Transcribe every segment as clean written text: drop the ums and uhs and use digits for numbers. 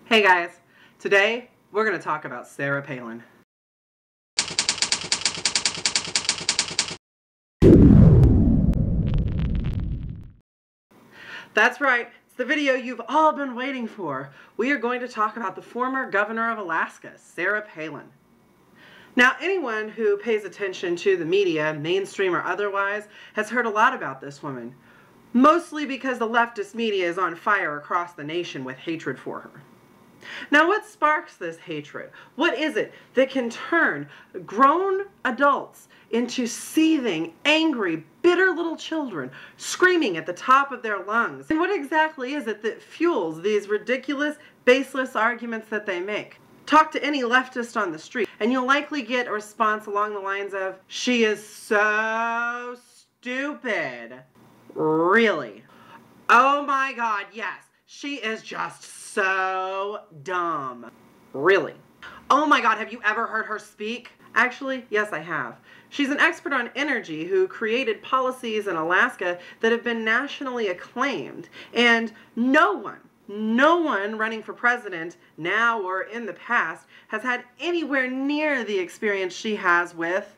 Hey guys, today we're going to talk about Sarah Palin. That's right, it's the video you've all been waiting for. We are going to talk about the former governor of Alaska, Sarah Palin. Now, anyone who pays attention to the media, mainstream or otherwise, has heard a lot about this woman, mostly because the leftist media is on fire across the nation with hatred for her. Now, what sparks this hatred? What is it that can turn grown adults into seething, angry, bitter little children screaming at the top of their lungs? And what exactly is it that fuels these ridiculous, baseless arguments that they make? Talk to any leftist on the street, and you'll likely get a response along the lines of, "She is so stupid." Really? Oh my God, yes. She is just so dumb. Really? Oh my God, have you ever heard her speak? Actually, yes, I have. She's an expert on energy who created policies in Alaska that have been nationally acclaimed. And no one running for president now or in the past has had anywhere near the experience she has with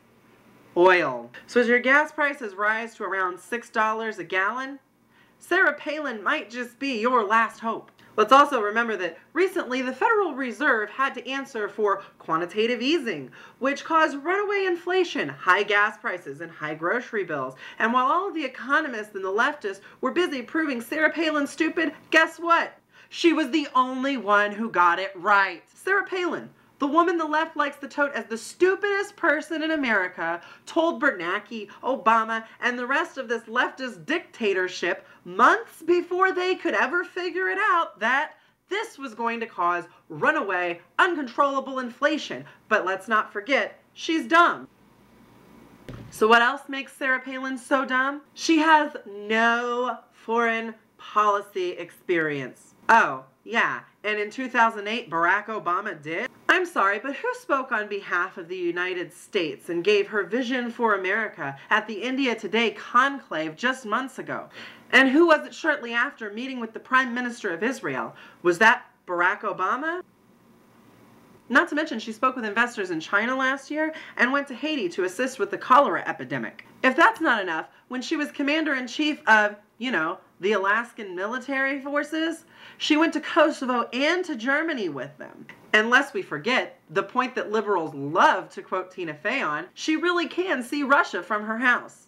oil. So as your gas prices rise to around $6 a gallon, Sarah Palin might just be your last hope. Let's also remember that recently the Federal Reserve had to answer for quantitative easing, which caused runaway inflation, high gas prices, and high grocery bills. And while all of the economists and the leftists were busy proving Sarah Palin stupid, guess what? She was the only one who got it right. Sarah Palin, the woman the left likes to tote as the stupidest person in America, told Bernanke, Obama, and the rest of this leftist dictatorship months before they could ever figure it out that this was going to cause runaway, uncontrollable inflation. But let's not forget, she's dumb. So what else makes Sarah Palin so dumb? She has no foreign policy experience. Oh, yeah, and in 2008, Barack Obama did? I'm sorry, but who spoke on behalf of the United States and gave her vision for America at the India Today conclave just months ago? And who was it shortly after meeting with the Prime Minister of Israel? Was that Barack Obama? Not to mention, she spoke with investors in China last year and went to Haiti to assist with the cholera epidemic. If that's not enough, when she was commander-in-chief of, the Alaskan military forces, she went to Kosovo and to Germany with them. And lest we forget, the point that liberals love to quote Tina Fey on, she really can see Russia from her house.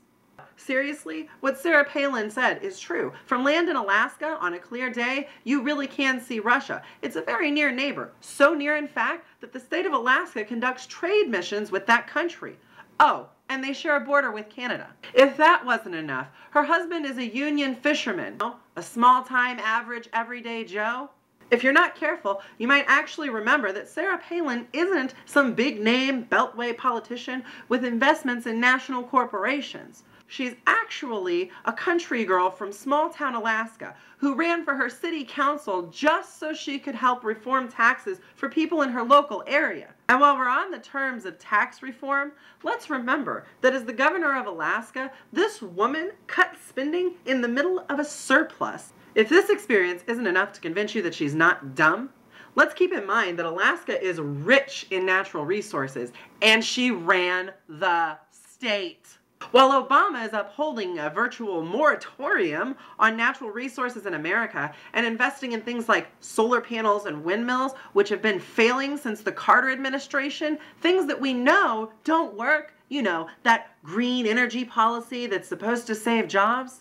Seriously, what Sarah Palin said is true. From land in Alaska, on a clear day, you really can see Russia. It's a very near neighbor. So near, in fact, that the state of Alaska conducts trade missions with that country. Oh, and they share a border with Canada. If that wasn't enough, her husband is a union fisherman, a small-time, average, everyday Joe. If you're not careful, you might actually remember that Sarah Palin isn't some big-name beltway politician with investments in national corporations. She's actually a country girl from small-town Alaska who ran for her city council just so she could help reform taxes for people in her local area. And while we're on the terms of tax reform, let's remember that as the governor of Alaska, this woman cut spending in the middle of a surplus. If this experience isn't enough to convince you that she's not dumb, let's keep in mind that Alaska is rich in natural resources, and she ran the state. While Obama is upholding a virtual moratorium on natural resources in America and investing in things like solar panels and windmills, which have been failing since the Carter administration, things that we know don't work, that green energy policy that's supposed to save jobs.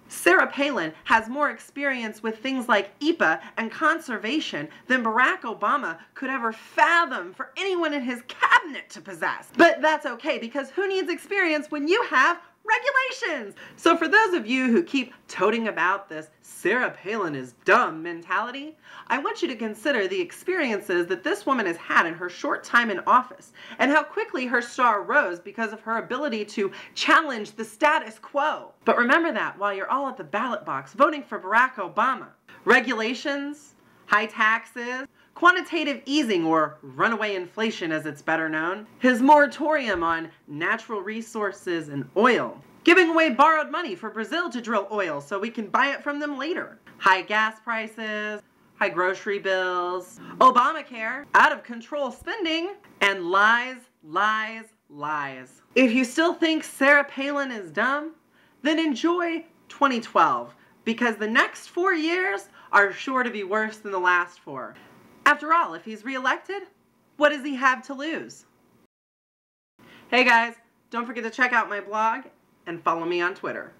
Sarah Palin has more experience with things like EPA and conservation than Barack Obama could ever fathom for anyone in his cabinet to possess. But that's okay, because who needs experience when you have regulations? So for those of you who keep toting about this Sarah Palin is dumb mentality, I want you to consider the experiences that this woman has had in her short time in office and how quickly her star rose because of her ability to challenge the status quo. But remember that while you're all at the ballot box voting for Barack Obama. Regulations, high taxes, quantitative easing, or runaway inflation as it's better known, his moratorium on natural resources and oil, giving away borrowed money for Brazil to drill oil so we can buy it from them later, high gas prices, high grocery bills, Obamacare, out of control spending, and lies, lies, lies. If you still think Sarah Palin is dumb, then enjoy 2012, because the next 4 years are sure to be worse than the last 4. After all, if he's reelected, what does he have to lose? Hey guys, don't forget to check out my blog and follow me on Twitter.